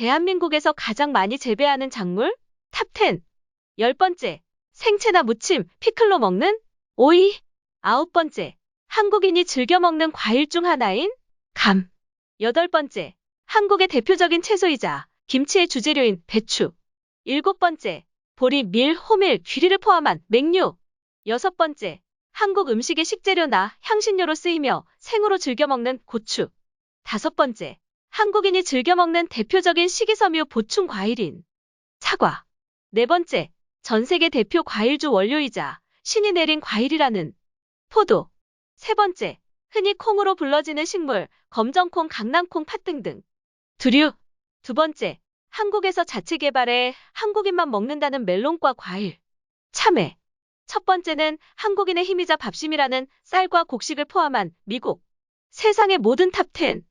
대한민국에서 가장 많이 재배하는 작물? 탑 10. 10번째. 생채나 무침, 피클로 먹는 오이. 9번째. 한국인이 즐겨 먹는 과일 중 하나인 감. 8번째. 한국의 대표적인 채소이자 김치의 주재료인 배추. 7번째. 보리, 밀, 호밀, 귀리를 포함한 맹류. 6번째. 한국 음식의 식재료나 향신료로 쓰이며 생으로 즐겨 먹는 고추. 5번째. 한국인이 즐겨 먹는 대표적인 식이섬유 보충 과일인 사과. 4번째. 전 세계 대표 과일주 원료이자 신이 내린 과일이라는 포도. 3번째. 흔히 콩으로 불러지는 식물, 검정콩, 강낭콩, 팥 등등. 두류. 2번째. 한국에서 자체 개발해 한국인만 먹는다는 멜론과 과일. 참외. 첫 번째는 한국인의 힘이자 밥심이라는 쌀과 곡식을 포함한 미국. 세상의 모든 탑 10.